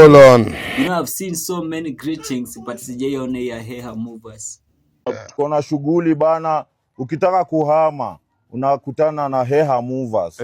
Hold on. You know, I've seen so many greetings, but sijaiona ya Heha Movers. Kuna shughuli bana, ukitaka kuhama unakutana na Heha Movers.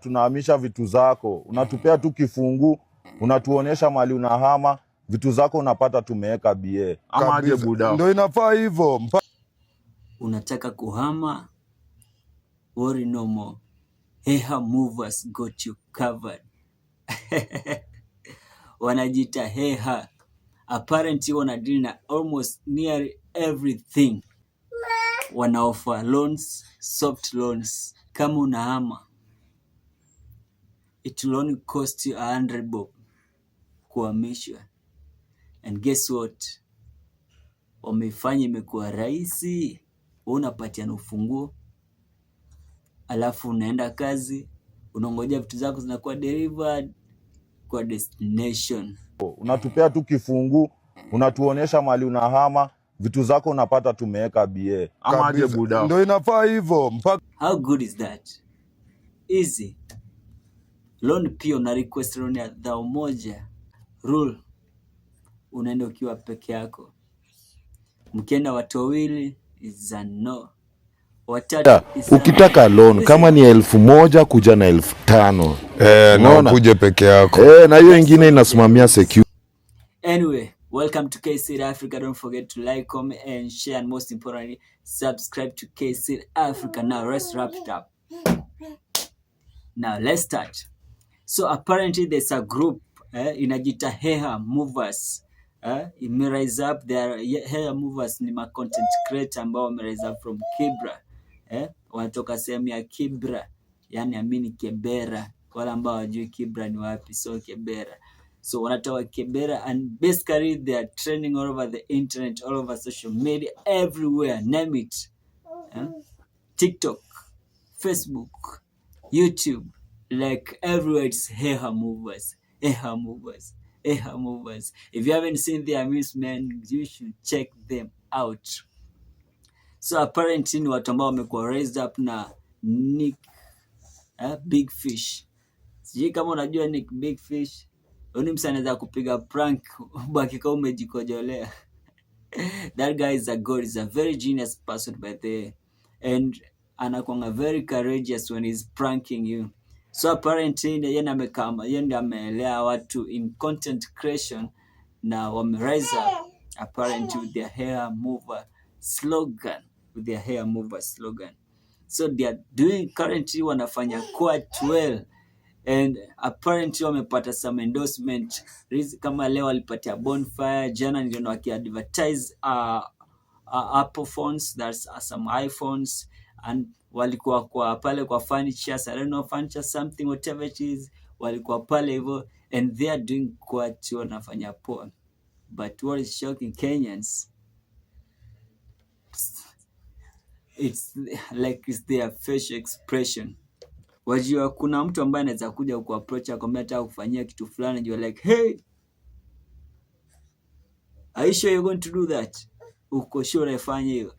Tunahamisha vitu zako, unatupea tu kifungu, unatuonesha mali unahama, vitu zako unapata tumeweka BA. Ama aje buda? Ndio inafaa hivyo. Unataka kuhama, worry no more. Heha Movers got you covered. Wanajita Heha. Apparently wanadeal na almost near everything. Wana offer loans, soft loans. Kama unahama, it will only cost you 100 bob kuhamishwa. And guess what? Wamefanya imekuwa rahisi. Unapatiana ufunguo, alafu unaenda kazi, unangojea vitu zako zinakuwa delivered kwa destination. Unatupea tu kifungu, unatuonesha mali unahama, vitu zako unapata tumeweka BA. Ama aje buda? Ndio inafaa hivyo. How good is that? Easy. Loan pia una request loan ya 1,000. Rule, unaenda ukiwa peke yako. Mkienda watu wawili is a no. Watatu is a Ukitaka loan kama ni 1,000 kuja na 5,000. Na kuje peke yako. Na hiyo ingine inasimamia security. Anyway, welcome to KSeed Africa. Don't forget to like, comment, and share, and most importantly, subscribe to KSeed Africa. Now, let's wrap it up. Now, let's start. So, apparently, there's a group, inajita Heha Movers. Imerise up. Their Heha Movers ni content creator ambao wamerise up from Kibra. Wanatoka sehemu ya Kibra, yani amini Kibera. Wala ambao wajui Kibra ni wapi, so Kibera. So wanatoka Kibera, and basically they are trending all over the internet, all over social media, everywhere, name it. TikTok, Facebook, YouTube, like everywhere it's Heha Movers, Heha Movers, Heha Movers. If you haven't seen their memes, man, you should check them out. So apparently ni watu ambao wamekuwa raised up na Nick Big Fish. Sijui kama unajua Nick Big Fish. Huyu msanii anaweza kupiga prank ubaki kama umejikojolea. That guy is a god, is a very genius person by the way. And anakuanga very courageous when he's pranking you. So apparently yeye ndiye amelea watu in content creation na wame-rise up apparently with their hair mover slogan. So they are doing currently, wanafanya quite well. And apparently wamepata some endorsement. Kama leo walipatia Bonfire, jana niliona waki-advertise Apple phones, that's some iPhones, and walikuwa kwa pale kwa furnitures, I don't know, furniture something, whatever it is, walikuwa pale hivyo, and they are doing quite well, wanafanya poa. But what is shocking Kenyans, it's like it's their facial expression. Wajua kuna mtu ambaye anaweza kuja kuapproach akwambia nataka kufanyia kitu fulani, you're like, hey, are you sure you're going to do that? Uko sure ifanye hiyo?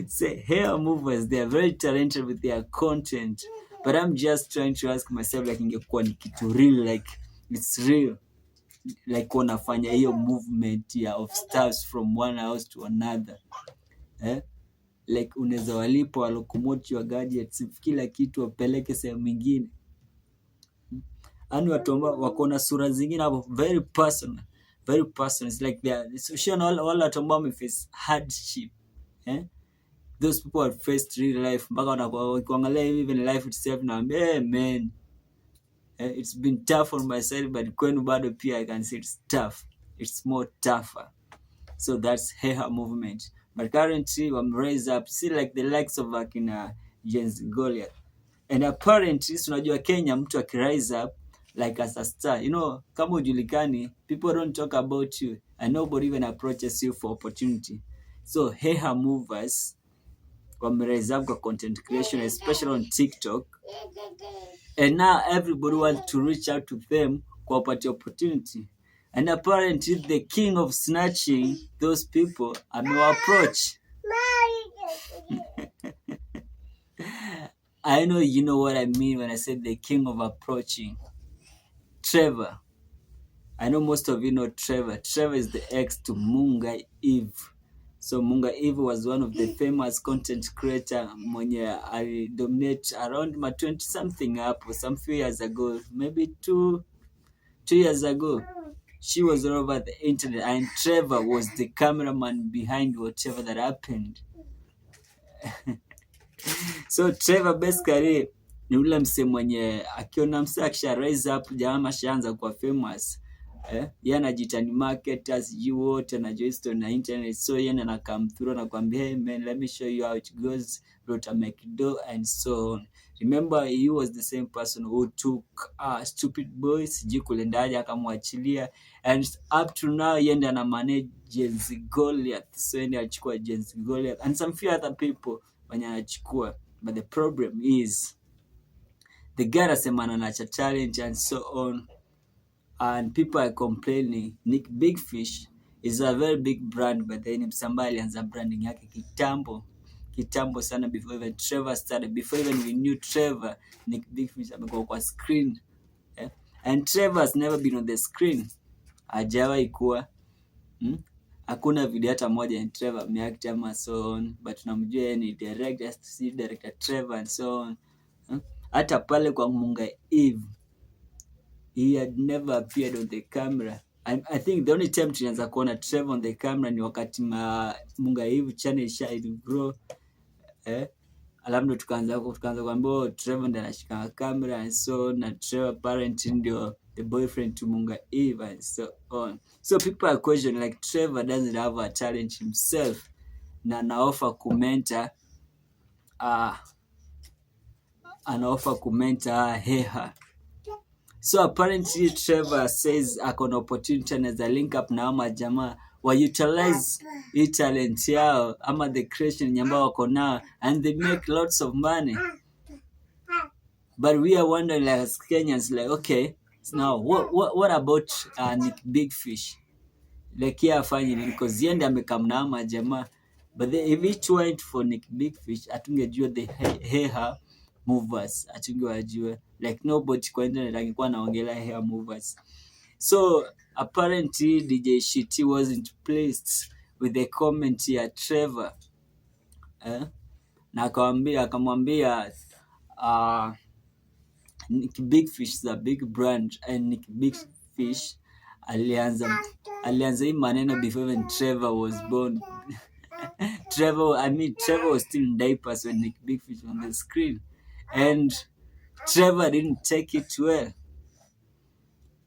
Say, Heha Movers, they are very talented with their content, but I'm just trying to ask myself, like, ingekuwa ni kitu real, like it's real, like wanafanya hiyo movement ya of stars from one house to another, like unaweza walipo walokomote your gadgets, kila kitu wapeleke sehemu nyingine. Ani watu ambao wako na sura zingine hapo very personal, it's like they are wale watu ambao wameface hardship, those people have faced real life, mpaka wanakuangalia even life itself na hey man, it's been tough on my side, but kwenu bado pia I can see it's tough, it's more tougher. So that's Heha movement. But currently I'm raised up, see like the likes of akina Jens Goliath. And apparently unajua Kenya mtu akirise up like as a star, you know, kama ujulikani, people don't talk about you and nobody even approaches you for opportunity. So Heha Movers wame-rise up kwa content creation, especially on TikTok, and now everybody wants to reach out to them kwa upati opportunity. And apparently the king of snatching those people amewa-approach. I know you know what I mean when I said the king of approaching. Trevor. I know most of you know Trevor. Trevor is the ex to Munga Eve. So Munga Eve was one of the famous content creator mwenye alidominate around my 20 something hapo, some few years ago, maybe two years ago. She was all over the internet, and Trevor was the cameraman behind whatever that happened. So Trevor basically ni ule mse mwenye akiona mse akisha rise up, jamaa ashaanza kuwa famous, yeye anajiita ni marketer, sijui wote anajua history na internet. So yeye ana come through na kwambia, hey man, let me show you how it goes, to make dough and so on. Remember, he was the same person who took Stupid Boy, sijui kulendaje akamwachilia, and up to now yeye ndiye ana manage Gen Z Goliath. So yeye alichukua Gen Z Goliath and some few other people wenye anachukua, but the problem is the guy anasemana na cha challenge and so on, and people are complaining. Nick Big Fish is a very big brand, but then msamba alianza branding yake kitambo sana, before even Trevor started, before even we knew Trevor. Nick Big Fish amekuwa kwa screen, and Trevor has never been on the screen, hajawahi kuwa. Hakuna video hata moja ni Trevor ameact ama so on, but tunamjua yeye ni director Trevor and so on. Hata pale kwa Munga Eve, he had never appeared on the camera. I think the only time tulianza kuona Trevor on the camera ni wakati Munga Eve channel isha grow, alafu ndo tukaanza kuambiwa Trevor ndiye anashika camera and so on, na Trevor apparently ndio the boyfriend to Munga Eve and so on. So people are questioning like Trevor doesn't have a talent himself, na anaofa kumenta Heha. So apparently Trevor says akon opportunity na za link up na ama jamaa wa utilize hii talent yao ama the creation ambao wako nao, and they make lots of money. But we are wondering, like as Kenyans, like okay, so now what about Nick Big Fish? Like here afanye nini, because yeye ndiye amekam na ama jamaa. But if it went for Nick Big Fish, atungejua the Heha movers, atungewajua. Like nobody kwa internet angekuwa anaongelea Heha movers. So apparently DJ Shitty wasn't pleased with the comment ya Trevor, na akamwambia Nick Big Fish is a big brand, and Nick Big Fish alianza hii maneno before even Trevor was born. Trevor was still in diapers when Nick Big Fish was on the screen, and Trevor didn't take it well,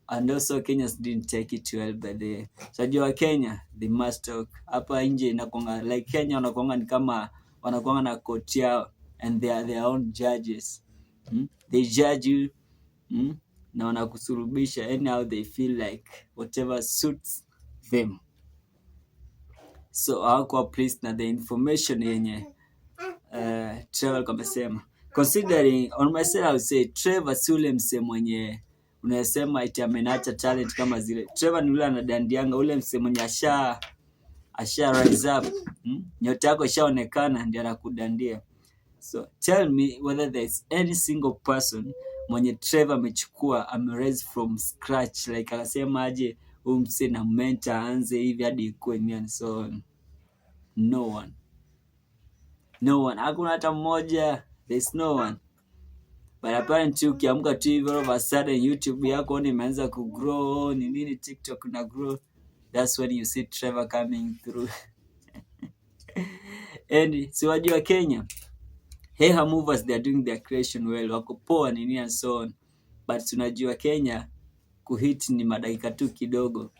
and also Kenyans didn't take it well. But so jua Kenya, they must talk. Hapa nje inakonga like Kenya wanakonga ni kama wanakonga na court yao, and they are their own judges. They judge you, na wanakusurubisha anyhow they feel like, whatever suits them. So hawakuwa pleased na the information yenye Trevor kamesema. Considering on myself, I would say Trevor si ule mse mwenye unasema iti amenacha talent kama zile. Trevor ni ule anadandianga, ule mse mwenye asha rise up, nyota yako ishaonekana ndio anakudandia. So tell me whether there's any single person mwenye Trevor amechukua ameraise from scratch, like akasema aje huyu mse na mentor aanze hivi hadi ikuwe ni and so on. No one. Hakuna hata mmoja. There's no one. But apparently ukiamka tu hivi all of a sudden YouTube yako imeanza kugrow, ni nini TikTok na grow, that's when you see Trevor coming through. And si wajua Kenya, Heha movers, they are doing their creation well, wako poa nini and so on. But tunajua Kenya kuhit ni madakika tu kidogo.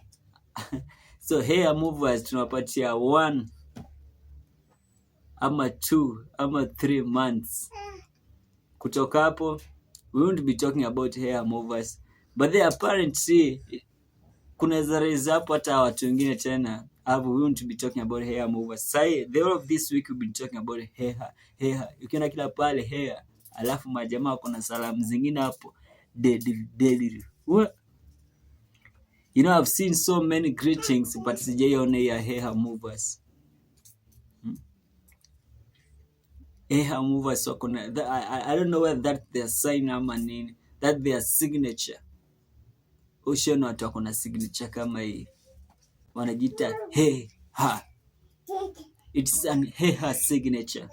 So Heha movers tunapatia 1 ama 2 ama 3 months. Kutoka hapo, we won't be talking about Heha movers. But they apparently kunaweza raise up hata watu wengine tena. We won't be talking about Heha movers. Say the whole of this week we've been talking about Heha. Ukiona kila pale Heha, alafu majamaa kuna salamu zingine hapo. What? You know, I've seen so many greetings, but sijaiona ya Heha movers. Heha movers wako na I don't know whether that their sign ama nini, that their signature. Ocean watu wako na signature kama hii. Wanajiita Hey Ha. It's an Hey Ha signature.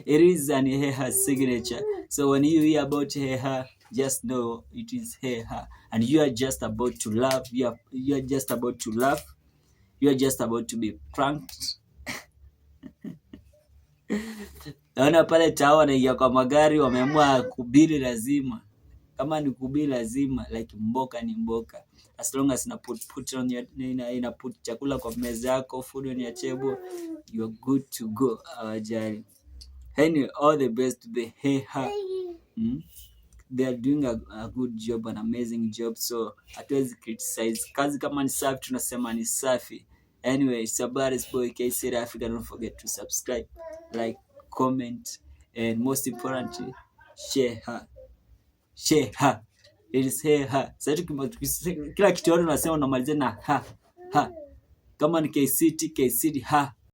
It is an Hey Ha signature. So when you hear about Hey Ha, just know it is Hey Ha. And you are just about to laugh. You are just about to laugh. You are just about to be pranked. Naona pale tao wanaingia kwa magari, wameamua kubili lazima. Kama ni kubili lazima, like mboka ni mboka. As long as ina put on your, ina put chakula kwa meza yako, food on your table, you are good to go. Awajali. Anyway, all the best to the Hey Ha. They are doing a good job, an amazing job. So hatuwezi criticize. Kazi kama ni safi, tunasema ni safi. Anyway, it's about this boy KC Africa. Don't forget to subscribe, like, comment, and most importantly, share her. Share her. It is Hey Ha. Sasa kila kitu yote unasema unamalizia na ha. Kama ni KCT, KCT ha.